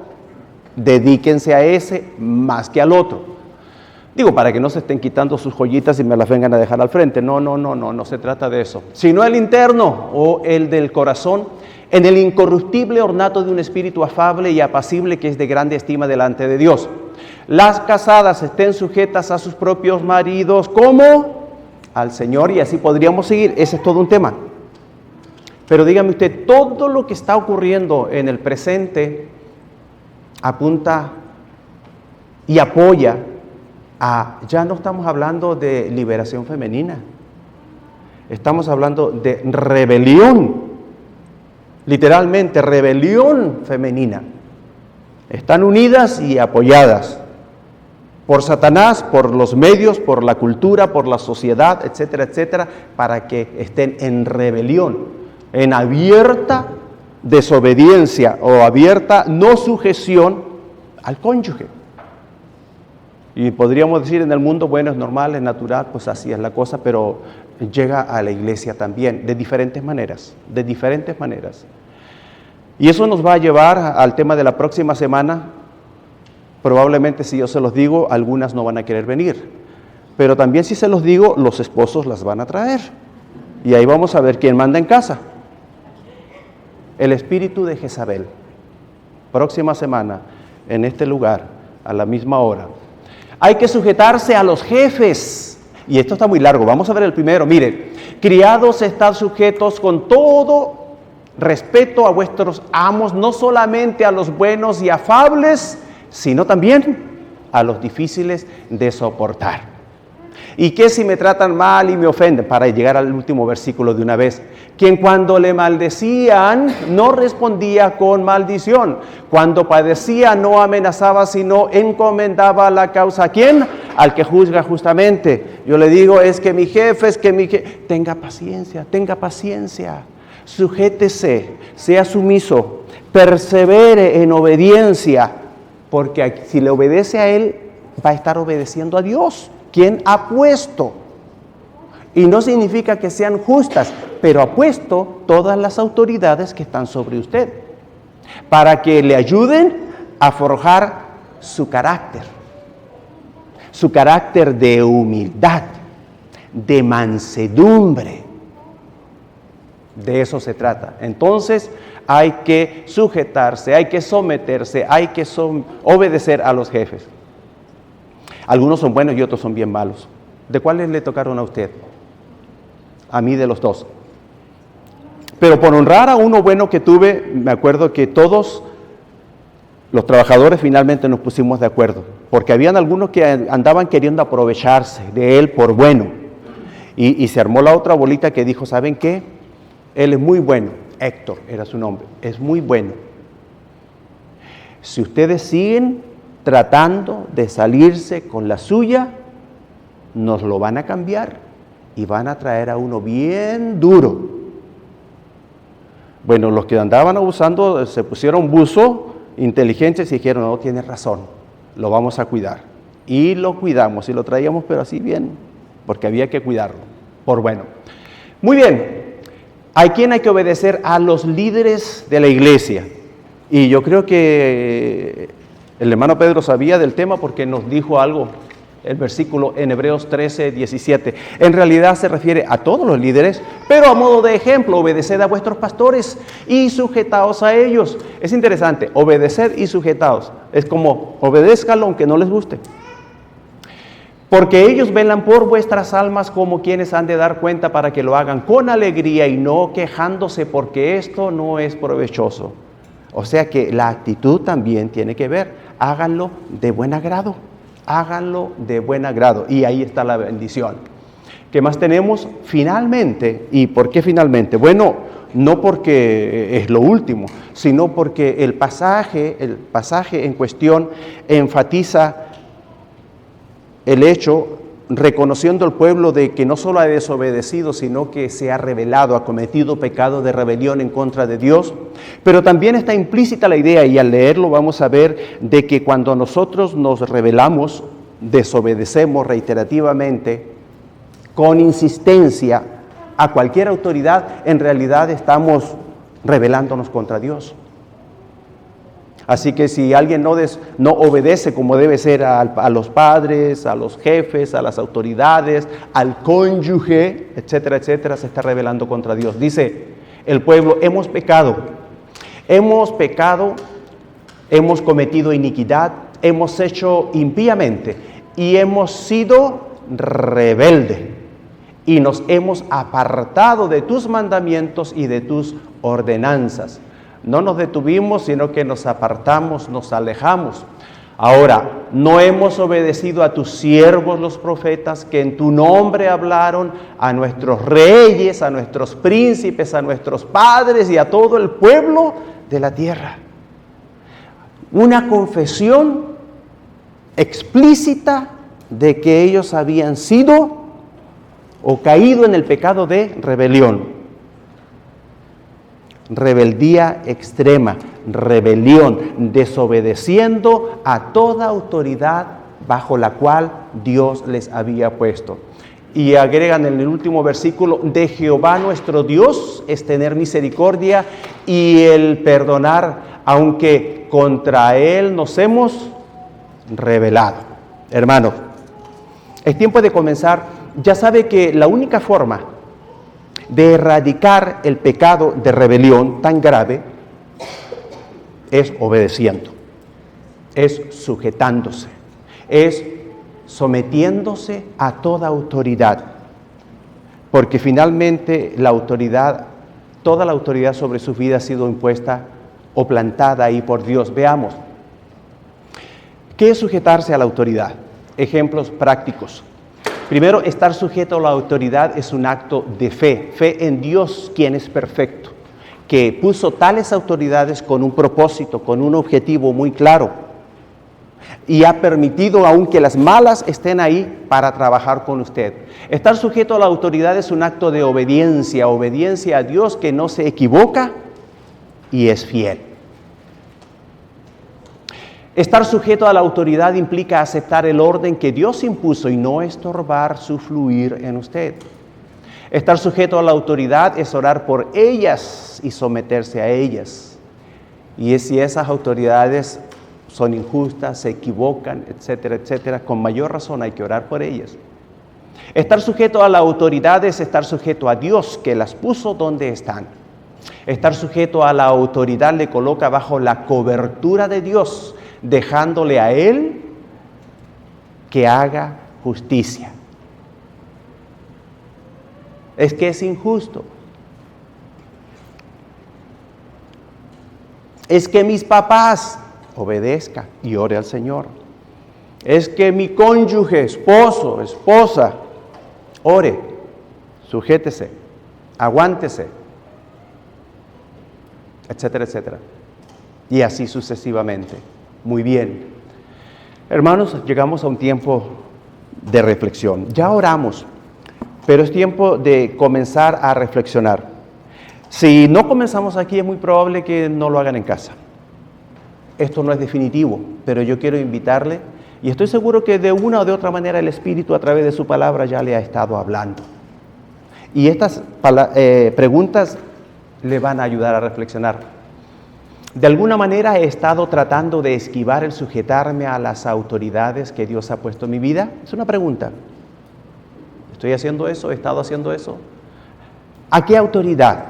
Dedíquense a ese más que al otro. Digo, para que no se estén quitando sus joyitas y me las vengan a dejar al frente. No se trata de eso. Sino el interno o el del corazón, en el incorruptible ornato de un espíritu afable y apacible que es de grande estima delante de Dios. Las casadas estén sujetas a sus propios maridos como al Señor, y así podríamos seguir. Ese es todo un tema. Pero dígame usted, todo lo que está ocurriendo en el presente apunta y apoya Ya no estamos hablando de liberación femenina, estamos hablando de rebelión, literalmente rebelión femenina. Están unidas y apoyadas por Satanás, por los medios, por la cultura, por la sociedad, etcétera, etcétera, para que estén en rebelión, en abierta desobediencia o abierta no sujeción al cónyuge. Y podríamos decir en el mundo, bueno, es normal, es natural, pues así es la cosa, pero llega a la iglesia también, de diferentes maneras, de diferentes maneras. Y eso nos va a llevar al tema de la próxima semana. Probablemente si yo se los digo, algunas no van a querer venir, pero también si se los digo, los esposos las van a traer. Y ahí vamos a ver quién manda en casa. El espíritu de Jezabel. Próxima semana, en este lugar, a la misma hora. Hay que sujetarse a los jefes. Y esto está muy largo, vamos a ver el primero. Mire, criados, estad sujetos con todo respeto a vuestros amos, no solamente a los buenos y afables, sino también a los difíciles de soportar. ¿Y qué si me tratan mal y me ofenden? Para llegar al último versículo de una vez. Quien cuando le maldecían no respondía con maldición. Cuando padecía no amenazaba, sino encomendaba la causa. ¿A quién? Al que juzga justamente. Yo le digo, es que mi jefe, tenga paciencia. Sujétese, sea sumiso, persevere en obediencia, porque si le obedece a él, va a estar obedeciendo a Dios, quien ha puesto. Y no significa que sean justas, pero ha puesto todas las autoridades que están sobre usted, para que le ayuden a forjar su carácter de humildad, de mansedumbre. De eso se trata. Entonces hay que sujetarse, hay que someterse, hay que obedecer a los jefes. Algunos son buenos y otros son bien malos. ¿De cuáles le tocaron a usted? A mí de los dos. Pero por honrar a uno bueno que tuve, me acuerdo que todos los trabajadores finalmente nos pusimos de acuerdo, porque habían algunos que andaban queriendo aprovecharse de él por bueno. Y se armó la otra bolita que dijo, ¿saben qué? Él es muy bueno, Héctor era su nombre, es muy bueno. Si ustedes siguen tratando de salirse con la suya, nos lo van a cambiar y van a traer a uno bien duro. Bueno, los que andaban abusando se pusieron buzo, inteligentes y dijeron, no, tienes razón, lo vamos a cuidar. Y lo cuidamos y lo traíamos, pero así bien, porque había que cuidarlo, por bueno. Muy bien. ¿A quién hay que obedecer? A los líderes de la iglesia. Y yo creo que el hermano Pedro sabía del tema porque nos dijo algo, el versículo en Hebreos 13, 17. En realidad se refiere a todos los líderes, pero a modo de ejemplo, obedeced a vuestros pastores y sujetaos a ellos. Es interesante, obedecer y sujetaos. Es como, obedézcalo aunque no les guste. Porque ellos velan por vuestras almas como quienes han de dar cuenta para que lo hagan con alegría y no quejándose, porque esto no es provechoso. O sea que la actitud también tiene que ver. Háganlo de buen agrado. Háganlo de buen agrado. Y ahí está la bendición. ¿Qué más tenemos? Finalmente. ¿Y por qué finalmente? Bueno, no porque es lo último, sino porque el pasaje en cuestión enfatiza el hecho, reconociendo el pueblo de que no solo ha desobedecido, sino que se ha rebelado, ha cometido pecado de rebelión en contra de Dios. Pero también está implícita la idea, y al leerlo vamos a ver, de que cuando nosotros nos rebelamos, desobedecemos reiterativamente, con insistencia, a cualquier autoridad, en realidad estamos rebelándonos contra Dios. Así que si alguien no obedece como debe ser a los padres, a los jefes, a las autoridades, al cónyuge, etcétera, etcétera, se está rebelando contra Dios. Dice el pueblo, hemos pecado, hemos cometido iniquidad, hemos hecho impíamente y hemos sido rebeldes y nos hemos apartado de tus mandamientos y de tus ordenanzas. No nos detuvimos, sino que nos apartamos, nos alejamos. Ahora, no hemos obedecido a tus siervos los profetas que en tu nombre hablaron, a nuestros reyes, a nuestros príncipes, a nuestros padres y a todo el pueblo de la tierra. Una confesión explícita de que ellos habían sido o caído en el pecado de rebelión. Rebeldía extrema, rebelión, desobedeciendo a toda autoridad bajo la cual Dios les había puesto. Y agregan en el último versículo, de Jehová nuestro Dios es tener misericordia y el perdonar, aunque contra Él nos hemos rebelado. Hermanos, es tiempo de comenzar. Ya sabe que la única forma de erradicar el pecado de rebelión tan grave es obedeciendo, es sujetándose, es sometiéndose a toda autoridad, porque finalmente la autoridad, toda la autoridad sobre su vida ha sido impuesta o plantada ahí por Dios. Veamos, ¿qué es sujetarse a la autoridad? Ejemplos prácticos. Primero, estar sujeto a la autoridad es un acto de fe, fe en Dios, quien es perfecto, que puso tales autoridades con un propósito, con un objetivo muy claro, y ha permitido aún que las malas estén ahí para trabajar con usted. Estar sujeto a la autoridad es un acto de obediencia, obediencia a Dios que no se equivoca y es fiel. Estar sujeto a la autoridad implica aceptar el orden que Dios impuso y no estorbar su fluir en usted. Estar sujeto a la autoridad es orar por ellas y someterse a ellas. Y si esas autoridades son injustas, se equivocan, etcétera, etcétera, con mayor razón hay que orar por ellas. Estar sujeto a la autoridad es estar sujeto a Dios, que las puso donde están. Estar sujeto a la autoridad le coloca bajo la cobertura de Dios, dejándole a Él que haga justicia. Es que es injusto. Es que mis papás, obedezca y ore al Señor. Es que mi cónyuge, esposo, esposa, ore, sujétese, aguántese, etcétera, etcétera. Y así sucesivamente. Muy bien. Hermanos, llegamos a un tiempo de reflexión. Ya oramos, pero es tiempo de comenzar a reflexionar. Si no comenzamos aquí, es muy probable que no lo hagan en casa. Esto no es definitivo, pero yo quiero invitarle, y estoy seguro que de una o de otra manera el Espíritu a través de su palabra ya le ha estado hablando. Y estas preguntas le van a ayudar a reflexionar. De alguna manera he estado tratando de esquivar el sujetarme a las autoridades que Dios ha puesto en mi vida. Es una pregunta. ¿Estoy haciendo eso? ¿He estado haciendo eso? ¿A qué autoridad?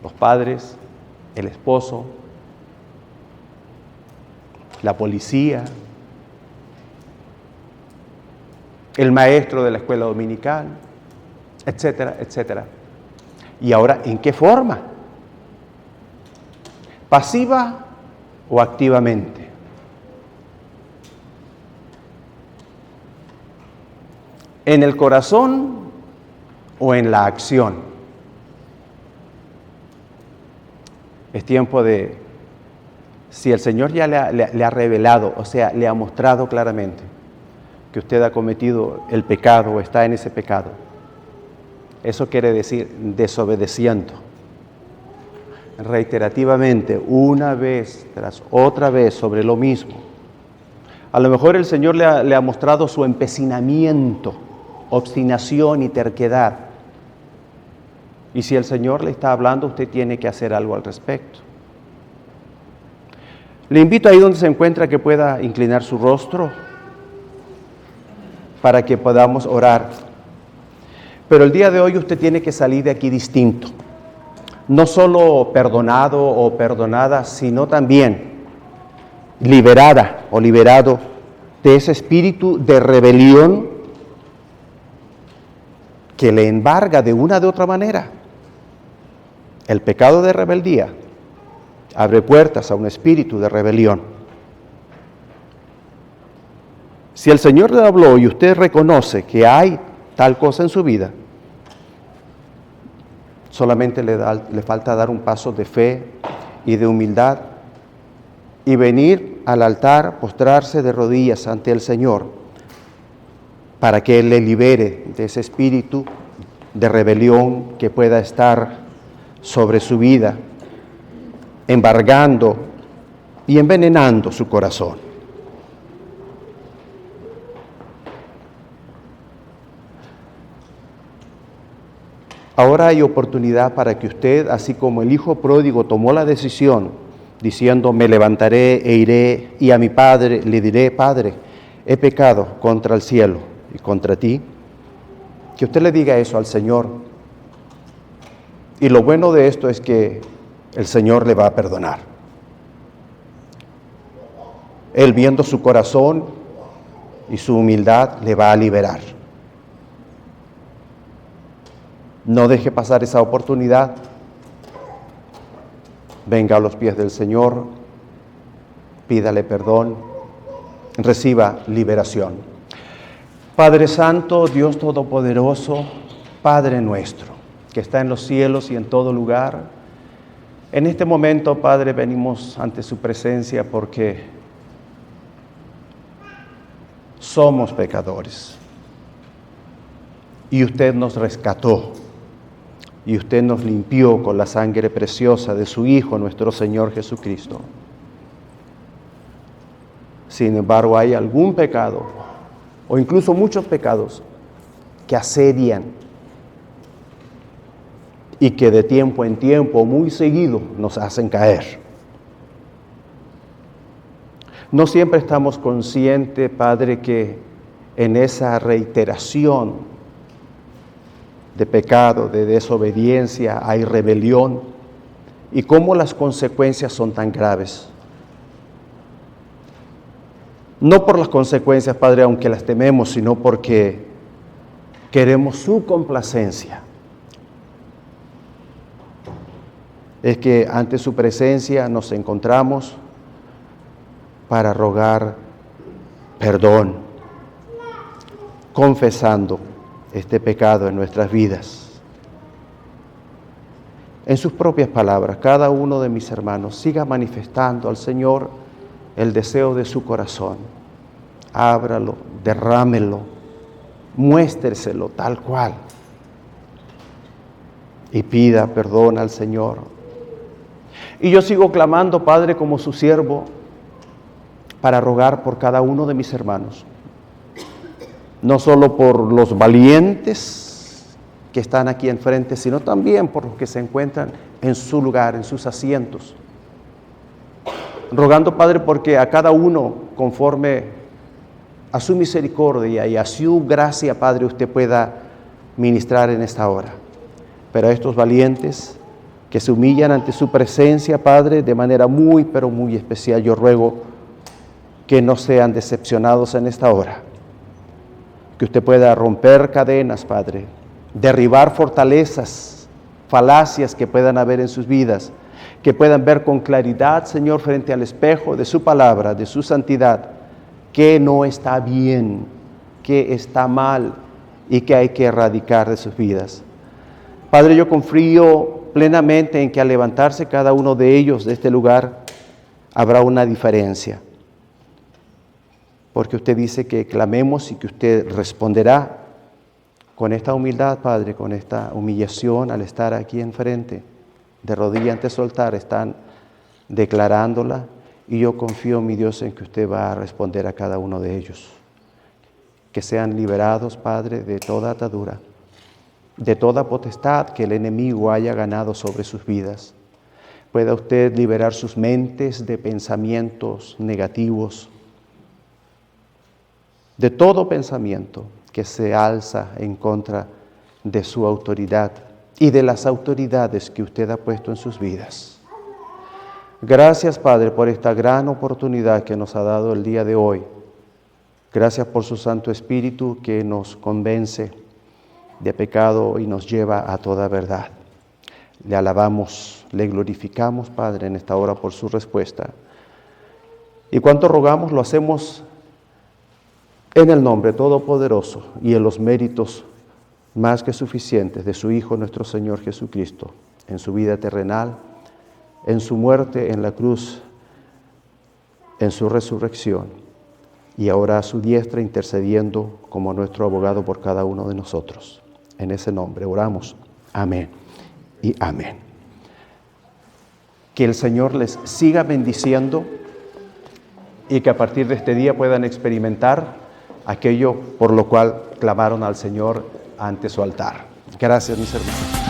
Los padres, el esposo, la policía, el maestro de la escuela dominical, etcétera, etcétera. Y ahora, ¿en qué forma? ¿Pasiva o activamente? ¿En el corazón o en la acción? Es tiempo de, si el Señor ya le ha revelado, o sea, le ha mostrado claramente que usted ha cometido el pecado o está en ese pecado, eso quiere decir desobedeciendo reiterativamente, una vez tras otra vez sobre lo mismo. A lo mejor el Señor le ha mostrado su empecinamiento, obstinación y terquedad. Y si el Señor le está hablando, usted tiene que hacer algo al respecto. Le invito ahí donde se encuentra que pueda inclinar su rostro para que podamos orar. Pero el día de hoy usted tiene que salir de aquí distinto. No solo perdonado o perdonada, sino también liberada o liberado de ese espíritu de rebelión que le embarga de una de otra manera. El pecado de rebeldía abre puertas a un espíritu de rebelión. Si el Señor le habló y usted reconoce que hay tal cosa en su vida, solamente le falta dar un paso de fe y de humildad y venir al altar, postrarse de rodillas ante el Señor para que Él le libere de ese espíritu de rebelión que pueda estar sobre su vida, embargando y envenenando su corazón. Ahora hay oportunidad para que usted, así como el hijo pródigo tomó la decisión, diciendo, me levantaré e iré, y a mi padre le diré, Padre, he pecado contra el cielo y contra ti, que usted le diga eso al Señor. Y lo bueno de esto es que el Señor le va a perdonar. Él, viendo su corazón y su humildad, le va a liberar. No deje pasar esa oportunidad. Venga a los pies del Señor, pídale perdón, reciba liberación. Padre Santo, Dios Todopoderoso, Padre nuestro, que está en los cielos y en todo lugar, en este momento, Padre, venimos ante su presencia porque somos pecadores. Y usted nos rescató. Y usted nos limpió con la sangre preciosa de su Hijo, nuestro Señor Jesucristo. Sin embargo, hay algún pecado, o incluso muchos pecados, que asedian y que de tiempo en tiempo, muy seguido, nos hacen caer. No siempre estamos conscientes, Padre, que en esa reiteración de pecado, de desobediencia, hay rebelión, y cómo las consecuencias son tan graves. No por las consecuencias, Padre, aunque las tememos, sino porque queremos su complacencia. Es que ante su presencia nos encontramos para rogar perdón, confesando este pecado en nuestras vidas. En sus propias palabras, cada uno de mis hermanos siga manifestando al Señor el deseo de su corazón. Ábralo, derrámelo, muéstreselo tal cual y pida perdón al Señor. Y yo sigo clamando, Padre, como su siervo, para rogar por cada uno de mis hermanos. No solo por los valientes que están aquí enfrente, sino también por los que se encuentran en su lugar, en sus asientos. Rogando, Padre, porque a cada uno, conforme a su misericordia y a su gracia, Padre, usted pueda ministrar en esta hora. Pero a estos valientes que se humillan ante su presencia, Padre, de manera muy, pero muy especial, yo ruego que no sean decepcionados en esta hora. Que usted pueda romper cadenas, Padre, derribar fortalezas, falacias que puedan haber en sus vidas, que puedan ver con claridad, Señor, frente al espejo de su palabra, de su santidad, que no está bien, que está mal y que hay que erradicar de sus vidas. Padre, yo confío plenamente en que al levantarse cada uno de ellos de este lugar, habrá una diferencia. Porque usted dice que clamemos y que usted responderá. Con esta humildad, Padre, con esta humillación al estar aquí enfrente, de rodillas ante su altar, están declarándola, y yo confío, mi Dios, en que usted va a responder a cada uno de ellos. Que sean liberados, Padre, de toda atadura, de toda potestad que el enemigo haya ganado sobre sus vidas. Pueda usted liberar sus mentes de pensamientos negativos, de todo pensamiento que se alza en contra de su autoridad y de las autoridades que usted ha puesto en sus vidas. Gracias, Padre, por esta gran oportunidad que nos ha dado el día de hoy. Gracias por su Santo Espíritu que nos convence de pecado y nos lleva a toda verdad. Le alabamos, le glorificamos, Padre, en esta hora por su respuesta. Y cuanto rogamos, lo hacemos En el nombre todopoderoso y en los méritos más que suficientes de su Hijo nuestro Señor Jesucristo, en su vida terrenal, en su muerte en la cruz, en su resurrección, y ahora a su diestra intercediendo como nuestro abogado por cada uno de nosotros. En ese nombre oramos. Amén y amén. Que el Señor les siga bendiciendo y que a partir de este día puedan experimentar aquello por lo cual clamaron al Señor ante su altar. Gracias, mis hermanos.